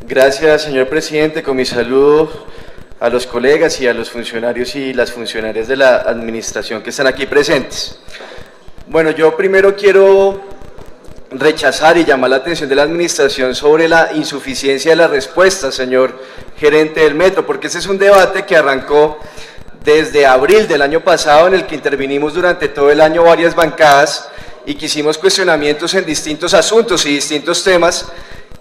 Gracias, señor presidente. Con mi saludo a los colegas y a los funcionarios y las funcionarias de la administración que están aquí presentes. Bueno, yo primero quiero rechazar y llamar la atención de la administración sobre la insuficiencia de las respuestas, señor gerente del metro, porque ese es un debate que arrancó desde abril del año pasado, en el que intervinimos durante todo el año varias bancadas y que hicimos cuestionamientos en distintos asuntos y distintos temas,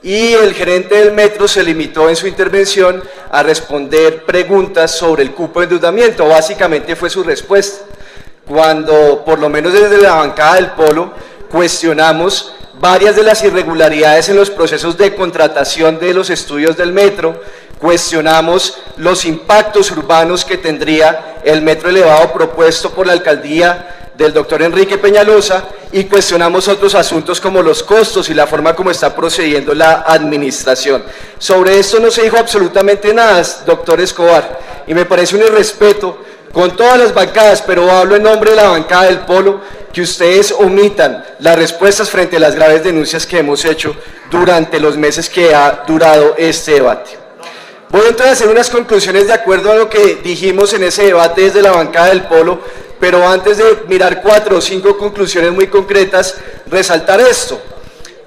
y el gerente del metro se limitó en su intervención a responder preguntas sobre el cupo de endeudamiento. Básicamente fue su respuesta, cuando por lo menos desde la bancada del Polo cuestionamos varias de las irregularidades en los procesos de contratación de los estudios del metro, cuestionamos los impactos urbanos que tendría el metro elevado propuesto por la alcaldía del doctor Enrique Peñalosa, y cuestionamos otros asuntos como los costos y la forma como está procediendo la administración. Sobre esto no se dijo absolutamente nada, doctor Escobar, y me parece un irrespeto con todas las bancadas, pero hablo en nombre de la bancada del Polo, que ustedes omitan las respuestas frente a las graves denuncias que hemos hecho durante los meses que ha durado este debate. Voy entonces a hacer unas conclusiones de acuerdo a lo que dijimos en ese debate desde la bancada del Polo, pero antes de mirar 4 o 5 conclusiones muy concretas, resaltar esto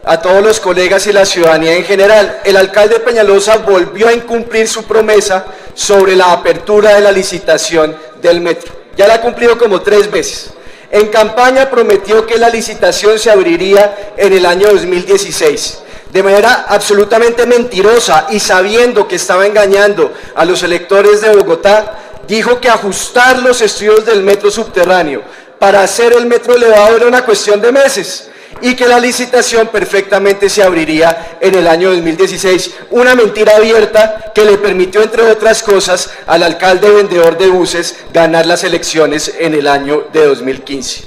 a todos los colegas y la ciudadanía en general. El alcalde Peñalosa volvió a incumplir su promesa sobre la apertura de la licitación del metro. Ya la ha cumplido como 3 veces. En campaña prometió que la licitación se abriría en el año 2016. De manera absolutamente mentirosa y sabiendo que estaba engañando a los electores de Bogotá, dijo que ajustar los estudios del metro subterráneo para hacer el metro elevado era una cuestión de meses y que la licitación perfectamente se abriría en el año 2016. Una mentira abierta que le permitió, entre otras cosas, al alcalde vendedor de buses ganar las elecciones en el año de 2015.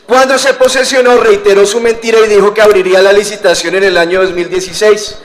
Cuando se posesionó, reiteró su mentira y dijo que abriría la licitación en el año 2016.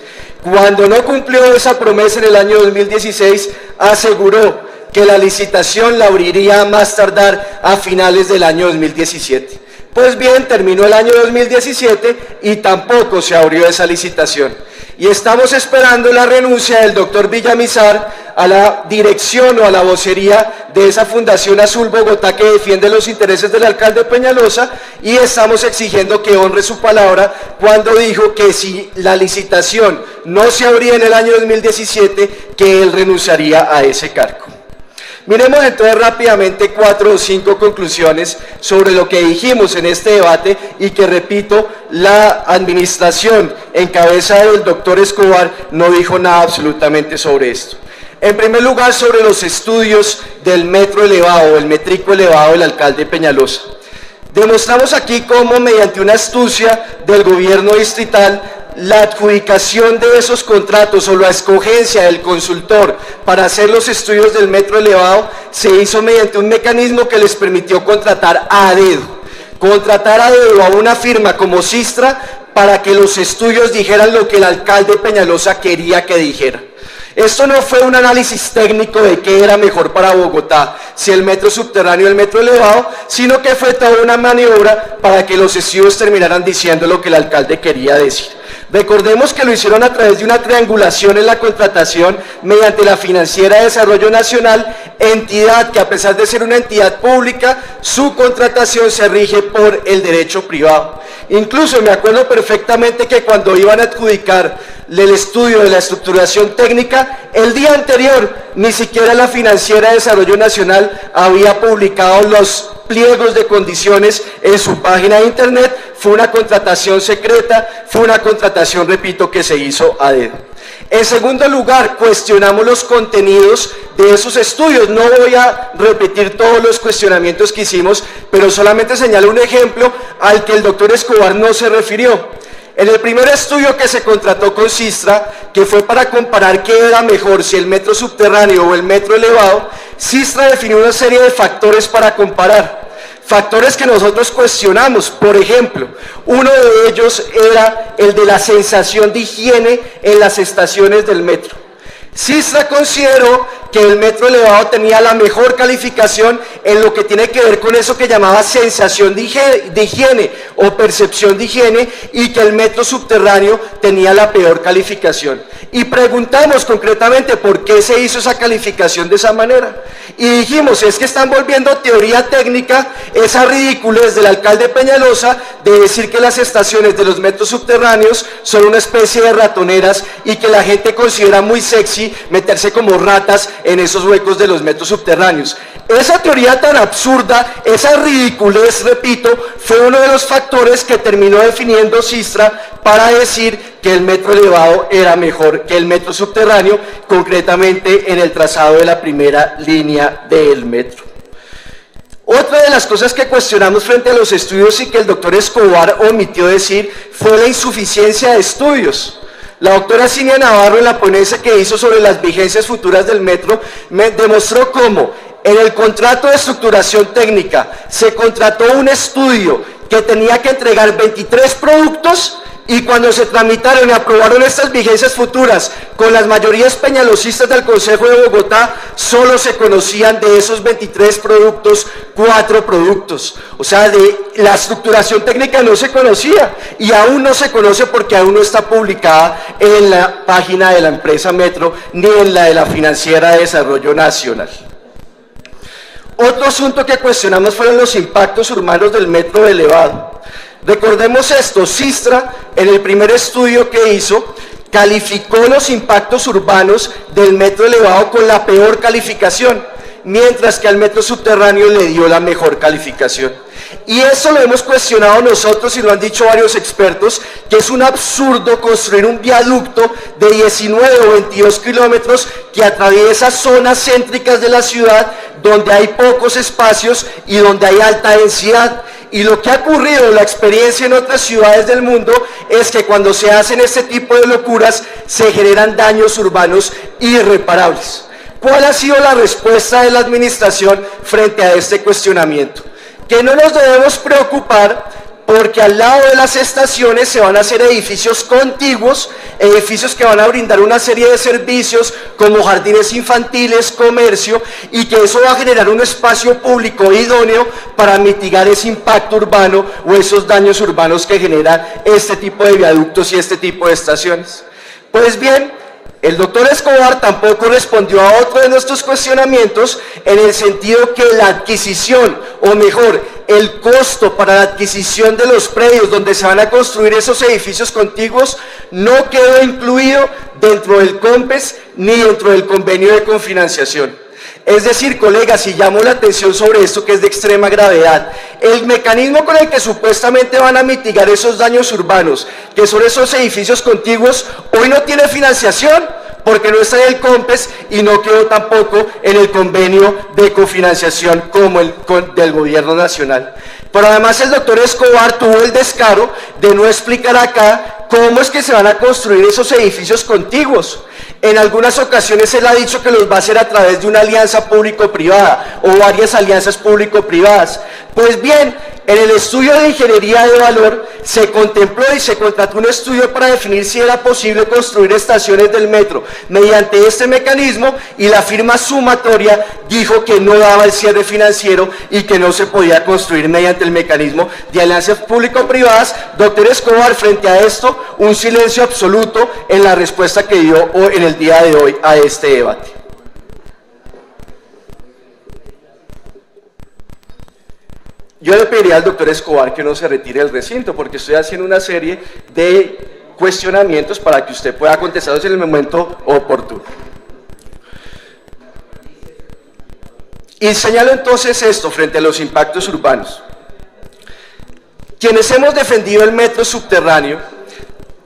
Cuando no cumplió esa promesa en el año 2016, aseguró que la licitación la abriría a más tardar a finales del año 2017. Pues bien, terminó el año 2017 y tampoco se abrió esa licitación. Y estamos esperando la renuncia del doctor Villamizar a la dirección o a la vocería de esa Fundación Azul Bogotá que defiende los intereses del alcalde Peñalosa, y estamos exigiendo que honre su palabra cuando dijo que si la licitación no se abría en el año 2017, que él renunciaría a ese cargo. Miremos entonces rápidamente 4 o 5 conclusiones sobre lo que dijimos en este debate y que, repito, la administración en cabeza del doctor Escobar no dijo nada absolutamente sobre esto. En primer lugar, sobre los estudios del metro elevado, el métrico elevado del alcalde Peñalosa. Demostramos aquí cómo, mediante una astucia del gobierno distrital, la adjudicación de esos contratos o la escogencia del consultor para hacer los estudios del metro elevado se hizo mediante un mecanismo que les permitió contratar a dedo a una firma como Sistra para que los estudios dijeran lo que el alcalde Peñalosa quería que dijera. Esto no fue un análisis técnico de qué era mejor para Bogotá, si el metro subterráneo o el metro elevado, sino que fue toda una maniobra para que los estudios terminaran diciendo lo que el alcalde quería decir. Recordemos que lo hicieron a través de una triangulación en la contratación mediante la Financiera de Desarrollo Nacional, entidad que, a pesar de ser una entidad pública, su contratación se rige por el derecho privado. Incluso me acuerdo perfectamente que cuando iban a adjudicar el estudio de la estructuración técnica, el día anterior ni siquiera la Financiera de Desarrollo Nacional había publicado los pliegos de condiciones en su página de internet. Fue una contratación secreta, fue una contratación, repito, que se hizo a dedo. En segundo lugar, cuestionamos los contenidos de esos estudios. No voy a repetir todos los cuestionamientos que hicimos, pero solamente señalo un ejemplo al que el doctor Escobar no se refirió. En el primer estudio que se contrató con Sistra, que fue para comparar qué era mejor, si el metro subterráneo o el metro elevado, Sistra definió una serie de factores para comparar. Factores que nosotros cuestionamos. Por ejemplo, uno de ellos era el de la sensación de higiene en las estaciones del metro. Sistra consideró que el metro elevado tenía la mejor calificación en lo que tiene que ver con eso que llamaba sensación de higiene o percepción de higiene, y que el metro subterráneo tenía la peor calificación. Y preguntamos concretamente por qué se hizo esa calificación de esa manera. Y dijimos, es que están volviendo teoría técnica esa ridiculez del alcalde Peñalosa de decir que las estaciones de los metros subterráneos son una especie de ratoneras y que la gente considera muy sexy meterse como ratas en esos huecos de los metros subterráneos. Esa teoría tan absurda, esa ridiculez, repito, fue uno de los factores que terminó definiendo Sistra para decir que el metro elevado era mejor que el metro subterráneo, concretamente en el trazado de la primera línea del metro. Otra de las cosas que cuestionamos frente a los estudios y que el doctor Escobar omitió decir fue la insuficiencia de estudios. La doctora Cinia Navarro, en la ponencia que hizo sobre las vigencias futuras del metro, me demostró cómo en el contrato de estructuración técnica se contrató un estudio que tenía que entregar 23 productos, y cuando se tramitaron y aprobaron estas vigencias futuras con las mayorías peñalosistas del Consejo de Bogotá, solo se conocían de esos 23 productos 4 productos. O sea, de la estructuración técnica no se conocía, y aún no se conoce porque aún no está publicada en la página de la empresa Metro ni en la de la Financiera de Desarrollo Nacional. Otro asunto que cuestionamos fueron los impactos urbanos del metro elevado. Recordemos esto, Sistra, en el primer estudio que hizo, calificó los impactos urbanos del metro elevado con la peor calificación, mientras que al metro subterráneo le dio la mejor calificación. Y eso lo hemos cuestionado nosotros y lo han dicho varios expertos, que es un absurdo construir un viaducto de 19 o 22 kilómetros que atraviesa zonas céntricas de la ciudad donde hay pocos espacios y donde hay alta densidad. Y lo que ha ocurrido en la experiencia en otras ciudades del mundo es que cuando se hacen este tipo de locuras se generan daños urbanos irreparables. ¿Cuál ha sido la respuesta de la administración frente a este cuestionamiento? Que no nos debemos preocupar porque al lado de las estaciones se van a hacer edificios contiguos, edificios que van a brindar una serie de servicios como jardines infantiles, comercio, y que eso va a generar un espacio público idóneo para mitigar ese impacto urbano o esos daños urbanos que genera este tipo de viaductos y este tipo de estaciones. Pues bien, el doctor Escobar tampoco respondió a otro de nuestros cuestionamientos en el sentido que la adquisición, o mejor, el costo para la adquisición de los predios donde se van a construir esos edificios contiguos no quedó incluido dentro del COMPES ni dentro del convenio de cofinanciación. Es decir, colegas, y llamo la atención sobre esto que es de extrema gravedad, el mecanismo con el que supuestamente van a mitigar esos daños urbanos, que son esos edificios contiguos, hoy no tiene financiación porque no está en el COMPES y no quedó tampoco en el convenio de cofinanciación como el del gobierno nacional. Pero además el doctor Escobar tuvo el descaro de no explicar acá cómo es que se van a construir esos edificios contiguos. En algunas ocasiones él ha dicho que los va a hacer a través de una alianza público-privada o varias alianzas público-privadas. Pues bien, en el estudio de ingeniería de valor se contempló y se contrató un estudio para definir si era posible construir estaciones del metro mediante este mecanismo, y la firma sumatoria dijo que no daba el cierre financiero y que no se podía construir mediante el mecanismo de alianzas público-privadas. Doctor Escobar, frente a esto, un silencio absoluto en la respuesta que dio en el día de hoy a este debate. Yo le pediría al doctor Escobar que no se retire del recinto porque estoy haciendo una serie de cuestionamientos para que usted pueda contestarlos en el momento oportuno. Y señalo entonces esto frente a los impactos urbanos. Quienes hemos defendido el metro subterráneo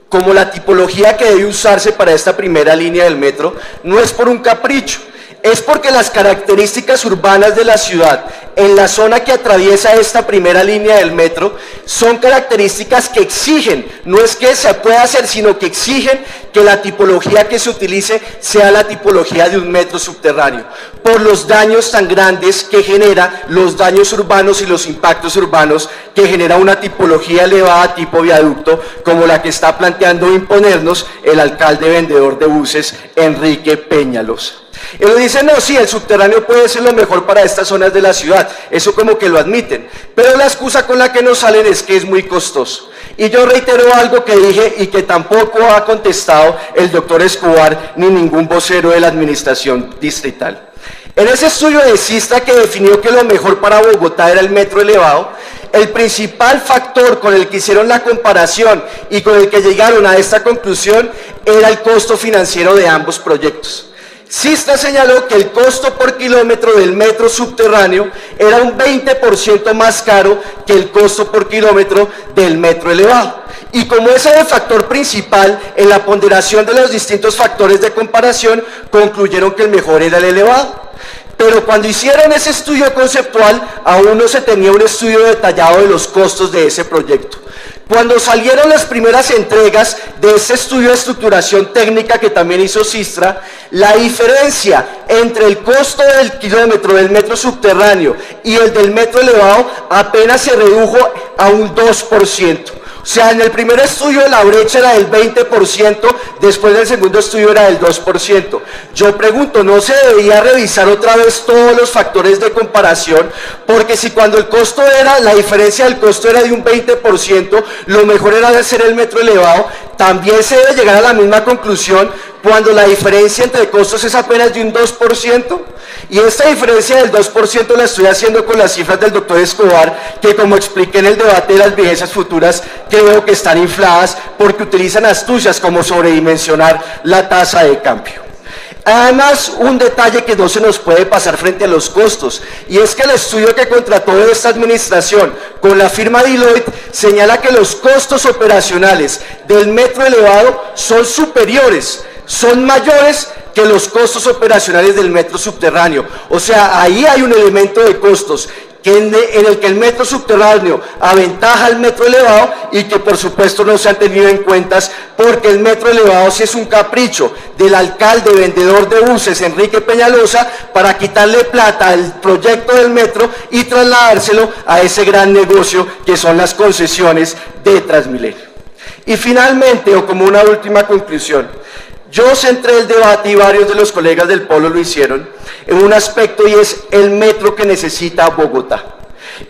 como la tipología que debe usarse para esta primera línea del metro, no es por un capricho, es porque las características urbanas de la ciudad, en la zona que atraviesa esta primera línea del metro, son características que exigen, no es que se pueda hacer, sino que exigen que la tipología que se utilice sea la tipología de un metro subterráneo, por los daños tan grandes que genera, los daños urbanos y los impactos urbanos que genera una tipología elevada tipo viaducto, como la que está planteando imponernos el alcalde vendedor de buses, Enrique Peñalosa. Él dice, no, sí, el subterráneo puede ser lo mejor para estas zonas de la ciudad, eso como que lo admiten, pero la excusa con la que nos salen es que es muy costoso. Y yo reitero algo que dije y que tampoco ha contestado el doctor Escobar ni ningún vocero de la administración distrital. En ese estudio de Sistra que definió que lo mejor para Bogotá era el metro elevado, el principal factor con el que hicieron la comparación y con el que llegaron a esta conclusión era el costo financiero de ambos proyectos. Sistra señaló que el costo por kilómetro del metro subterráneo era un 20% más caro que el costo por kilómetro del metro elevado. Y como ese era el factor principal en la ponderación de los distintos factores de comparación, concluyeron que el mejor era el elevado. Pero cuando hicieron ese estudio conceptual, aún no se tenía un estudio detallado de los costos de ese proyecto. Cuando salieron las primeras entregas de ese estudio de estructuración técnica que también hizo Sistra, la diferencia entre el costo del kilómetro del metro subterráneo y el del metro elevado apenas se redujo a un 2%. O sea, en el primer estudio la brecha era del 20%, después del segundo estudio era del 2%. Yo pregunto, ¿no se debería revisar otra vez todos los factores de comparación? Porque si cuando el costo era, la diferencia del costo era de un 20%, lo mejor era hacer el metro elevado, también se debe llegar a la misma conclusión cuando la diferencia entre costos es apenas de un 2%. Y esta diferencia del 2% la estoy haciendo con las cifras del doctor Escobar, que como expliqué en el debate de las vigencias futuras, creo que están infladas porque utilizan astucias como sobredimensionar la tasa de cambio. Además, un detalle que no se nos puede pasar frente a los costos, y es que el estudio que contrató esta administración con la firma Deloitte señala que los costos operacionales del metro elevado son superiores, son mayores que los costos operacionales del metro subterráneo. O sea, ahí hay un elemento de costos en el que el metro subterráneo aventaja al metro elevado y que por supuesto no se han tenido en cuenta porque el metro elevado sí es un capricho del alcalde vendedor de buses Enrique Peñalosa para quitarle plata al proyecto del metro y trasladárselo a ese gran negocio que son las concesiones de Transmilenio. Y finalmente, o como una última conclusión, yo centré el debate y varios de los colegas del Polo lo hicieron en un aspecto y es el metro que necesita Bogotá.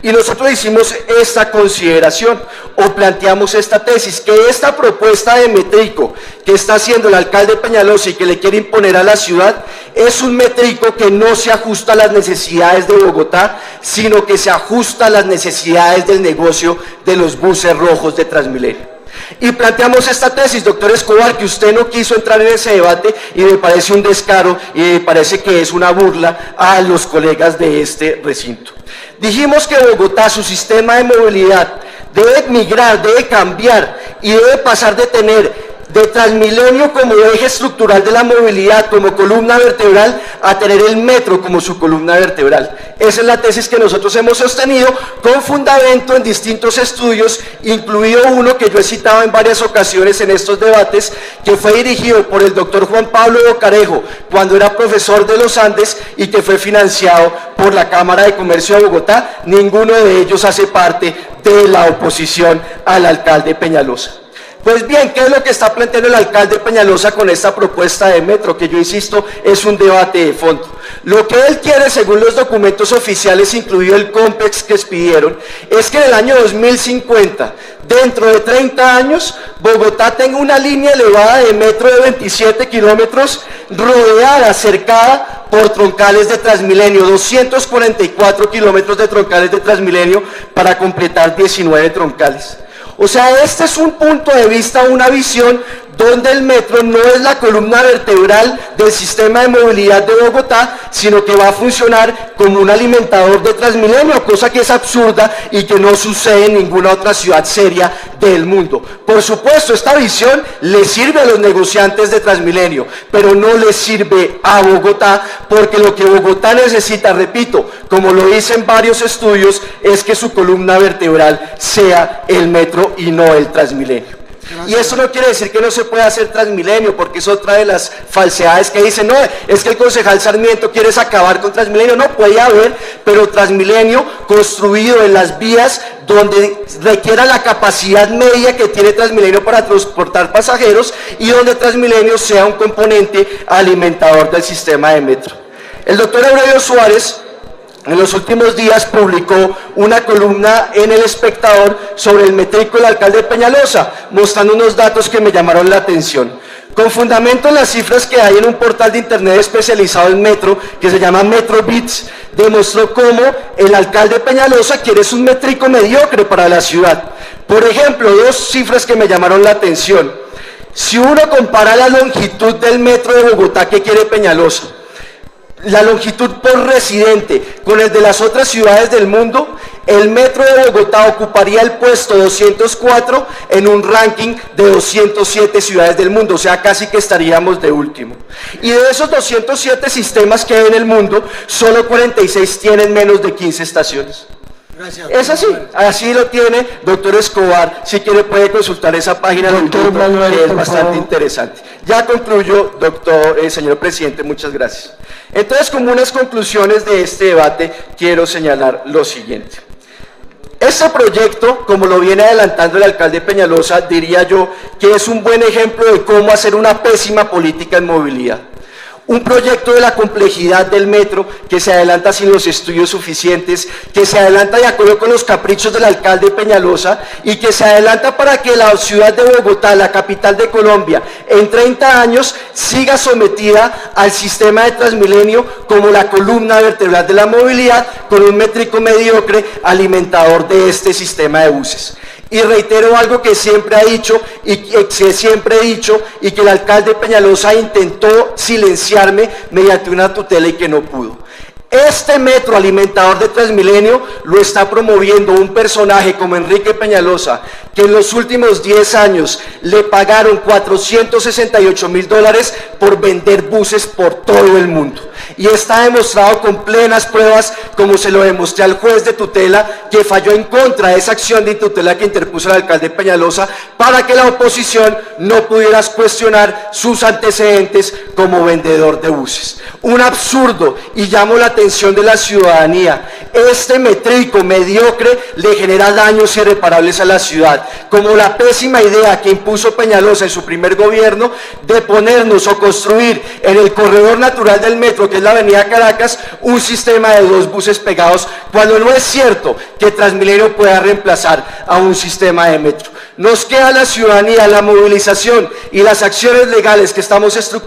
Y nosotros hicimos esta consideración o planteamos esta tesis, que esta propuesta de métrico que está haciendo el alcalde Peñalosa y que le quiere imponer a la ciudad es un métrico que no se ajusta a las necesidades de Bogotá, sino que se ajusta a las necesidades del negocio de los buses rojos de Transmilenio. Y planteamos esta tesis, doctor Escobar, que usted no quiso entrar en ese debate y me parece un descaro y me parece que es una burla a los colegas de este recinto. Dijimos que Bogotá, su sistema de movilidad, debe migrar, debe cambiar y debe pasar de tener de Transmilenio como eje estructural de la movilidad, como columna vertebral, a tener el metro como su columna vertebral. Esa es la tesis que nosotros hemos sostenido con fundamento en distintos estudios, incluido uno que yo he citado en varias ocasiones en estos debates, que fue dirigido por el doctor Juan Pablo Bocarejo cuando era profesor de los Andes y que fue financiado por la Cámara de Comercio de Bogotá. Ninguno de ellos hace parte de la oposición al alcalde Peñalosa. Pues bien, ¿qué es lo que está planteando el alcalde Peñalosa con esta propuesta de metro? Que yo insisto, es un debate de fondo. Lo que él quiere, según los documentos oficiales, incluido el COMPEX que expidieron, es que en el año 2050, dentro de 30 años, Bogotá tenga una línea elevada de metro de 27 kilómetros, rodeada, cercada por troncales de Transmilenio, 244 kilómetros de troncales de Transmilenio para completar 19 troncales. O sea, este es un punto de vista, una visión donde el metro no es la columna vertebral del sistema de movilidad de Bogotá, sino que va a funcionar como un alimentador de Transmilenio, cosa que es absurda y que no sucede en ninguna otra ciudad seria del mundo. Por supuesto, esta visión le sirve a los negociantes de Transmilenio, pero no le sirve a Bogotá, porque lo que Bogotá necesita, repito, como lo dicen varios estudios, es que su columna vertebral sea el metro y no el Transmilenio. Y eso no quiere decir que no se pueda hacer Transmilenio, porque es otra de las falsedades que dicen, no, es que el concejal Sarmiento quiere acabar con Transmilenio. No, puede haber, pero Transmilenio construido en las vías donde requiera la capacidad media que tiene Transmilenio para transportar pasajeros y donde Transmilenio sea un componente alimentador del sistema de metro. El doctor Aurelio Suárez en los últimos días publicó una columna en El Espectador sobre el métrico del alcalde de Peñalosa, mostrando unos datos que me llamaron la atención. Con fundamento en las cifras que hay en un portal de internet especializado en metro, que se llama MetroBits, demostró cómo el alcalde de Peñalosa quiere un métrico mediocre para la ciudad. Por ejemplo, dos cifras que me llamaron la atención. Si uno compara la longitud del metro de Bogotá que quiere Peñalosa, la longitud por residente con el de las otras ciudades del mundo, el metro de Bogotá ocuparía el puesto 204 en un ranking de 207 ciudades del mundo, o sea, casi que estaríamos de último. Y de esos 207 sistemas que hay en el mundo, solo 46 tienen menos de 15 estaciones. Gracias. Es así, así lo tiene doctor Escobar. Si quiere puede consultar esa página, Doctor Manuel, que es por bastante favor. interesante. Ya concluyo, señor presidente, muchas gracias. Entonces, como unas conclusiones de este debate, quiero señalar lo siguiente. Este proyecto, como lo viene adelantando el alcalde Peñalosa, diría yo que es un buen ejemplo de cómo hacer una pésima política en movilidad. Un proyecto de la complejidad del metro que se adelanta sin los estudios suficientes, que se adelanta de acuerdo con los caprichos del alcalde Peñalosa y que se adelanta para que la ciudad de Bogotá, la capital de Colombia, en 30 años siga sometida al sistema de Transmilenio como la columna vertebral de la movilidad, con un métrico mediocre alimentador de este sistema de buses. Y reitero algo que siempre he dicho y que el alcalde Peñalosa intentó silenciarme mediante una tutela y que no pudo. Este metro alimentador de Transmilenio lo está promoviendo un personaje como Enrique Peñalosa, que en los últimos 10 años le pagaron $468.000 por vender buses por todo el mundo. Y está demostrado con plenas pruebas, como se lo demostré al juez de tutela, que falló en contra de esa acción de tutela que interpuso el alcalde Peñalosa para que la oposición no pudiera cuestionar sus antecedentes como vendedor de buses. Un absurdo, y llamo la atención de la ciudadanía. Este métrico mediocre le genera daños irreparables a la ciudad, como la pésima idea que impuso Peñalosa en su primer gobierno de ponernos o construir en el corredor natural del metro, que es la avenida Caracas, un sistema de 2 buses pegados, cuando no es cierto que Transmilenio pueda reemplazar a un sistema de metro. Nos queda la ciudadanía, la movilización y las acciones legales que estamos estructurando